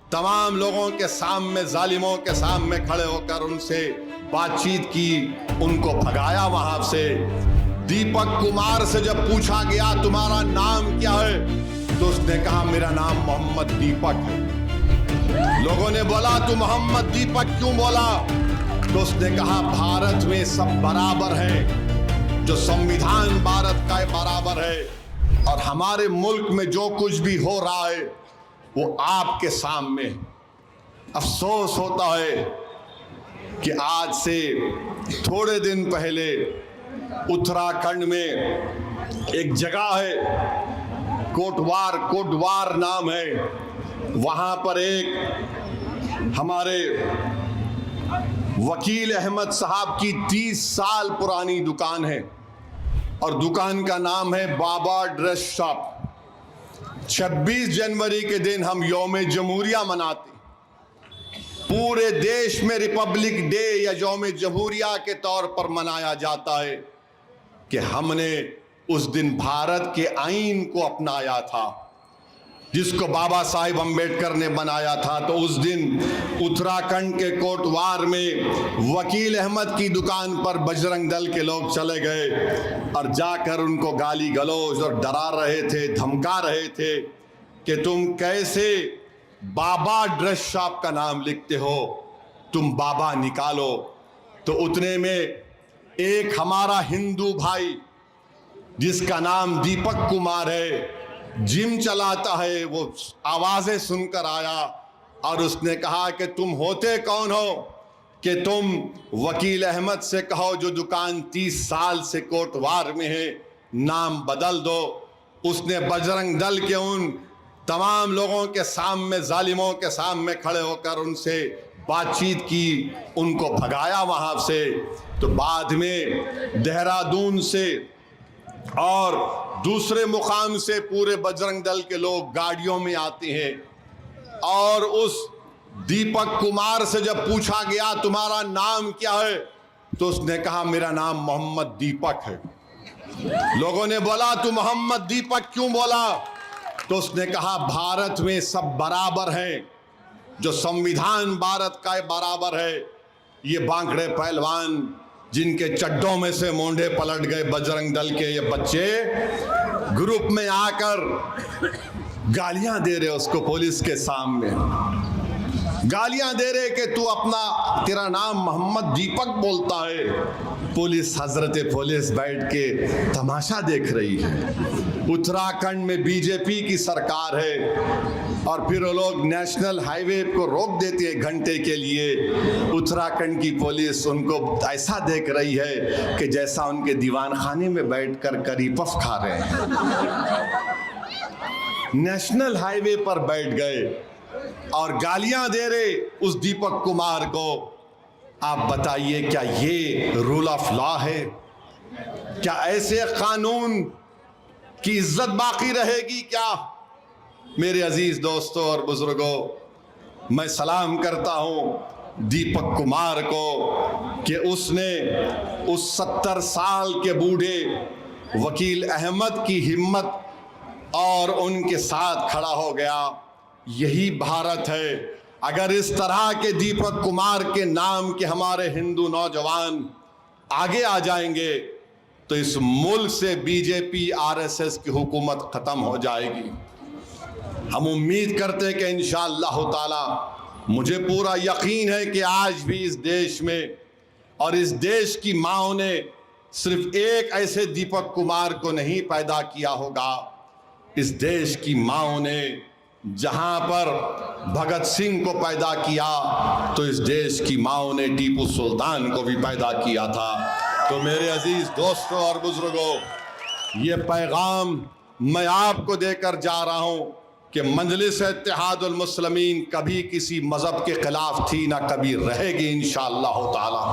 तमाम लोगों के सामने, जालिमों के सामने खड़े होकर उनसे बातचीत की, उनको भगाया वहां से। दीपक कुमार से जब पूछा गया तुम्हारा नाम क्या है, तो उसने कहा मेरा नाम मोहम्मद दीपक है। लोगों ने बोला तू मोहम्मद दीपक क्यों बोला, तो उसने कहा भारत में सब बराबर है, जो संविधान भारत का बराबर है, और हमारे मुल्क में जो कुछ भी हो रहा है वो आपके सामने। अफसोस होता है कि आज से थोड़े दिन पहले उत्तराखंड में एक जगह है, कोटवार नाम है, वहां पर एक हमारे वकील अहमद साहब की 30 साल पुरानी दुकान है, और दुकान का नाम है बाबा ड्रेस शॉप। 26 जनवरी के दिन हम यौम जमहूरिया मनाते, पूरे देश में रिपब्लिक डे या यौम जमहूरिया के तौर पर मनाया जाता है कि हमने उस दिन भारत के आईन को अपनाया था, जिसको बाबा साहिब अम्बेडकर ने बनाया था। तो उस दिन उत्तराखंड के कोटवार में वकील अहमद की दुकान पर बजरंग दल के लोग चले गए और जाकर उनको गाली गलौज और डरा रहे थे, धमका रहे थे कि तुम कैसे बाबा ड्रेस शॉप का नाम लिखते हो, तुम बाबा निकालो। तो उतने में एक हमारा हिंदू भाई जिसका नाम दीपक कुमार है, जिम चलाता है, वो आवाजें सुनकर आया और उसने कहा कि तुम होते कौन हो कि तुम वकील अहमद से कहो जो दुकान 30 साल से कोटवार में है, नाम बदल दो। उसने बजरंग दल के उन तमाम लोगों के सामने, जालिमों के सामने खड़े होकर उनसे बातचीत की, उनको भगाया वहां से। तो बाद में देहरादून से और दूसरे मुकाम से पूरे बजरंग दल के लोग गाड़ियों में आते हैं, और उस दीपक कुमार से जब पूछा गया तुम्हारा नाम क्या है, तो उसने कहा मेरा नाम मोहम्मद दीपक है। लोगों ने बोला तू मोहम्मद दीपक क्यों बोला, तो उसने कहा भारत में सब बराबर है, जो संविधान भारत का बराबर है। ये बांकड़े पहलवान जिनके चड्डों में से मोंढे पलट गए बजरंग दल के ये बच्चे, ग्रुप में आकर गालियां दे रहे उसको पुलिस के सामने, गालियां दे रहे कि तू अपना, तेरा नाम मोहम्मद दीपक बोलता है। पुलिस, हजरत पुलिस बैठ के तमाशा देख रही है। उत्तराखंड में बीजेपी की सरकार है और फिर वो लोग नेशनल हाईवे को रोक देते हैं घंटे के लिए। उत्तराखंड की पुलिस उनको ऐसा देख रही है कि जैसा उनके दीवान खाने में बैठकर करी पफ खा रहे हैं। नेशनल हाईवे पर बैठ गए और गालियां दे रहे उस दीपक कुमार को। आप बताइए क्या ये रूल ऑफ लॉ है? क्या ऐसे कानून की इज्जत बाकी रहेगी क्या? मेरे अजीज दोस्तों और बुजुर्गों, मैं सलाम करता हूं दीपक कुमार को कि उसने उस 70 साल के बूढ़े वकील अहमद की हिम्मत और उनके साथ खड़ा हो गया। यही भारत है। अगर इस तरह के दीपक कुमार के नाम के हमारे हिंदू नौजवान आगे आ जाएंगे तो इस मुल्क से बीजेपी आरएसएस की हुकूमत खत्म हो जाएगी। हम उम्मीद करते हैं कि इंशाअल्लाह ताला, मुझे पूरा यकीन है कि आज भी इस देश में और इस देश की माओं ने सिर्फ एक ऐसे दीपक कुमार को नहीं पैदा किया होगा। इस देश की माओं ने जहां पर भगत सिंह को पैदा किया तो इस देश की माओं ने टीपू सुल्तान को भी पैदा किया था। तो मेरे अजीज दोस्तों और बुजुर्गों, ये पैगाम मैं आपको देकर जा रहा हूं कि मजलिस इत्तेहादुल मुस्लिमीन कभी किसी मजहब के खिलाफ थी, ना कभी रहेगी इंशाअल्लाह ताला।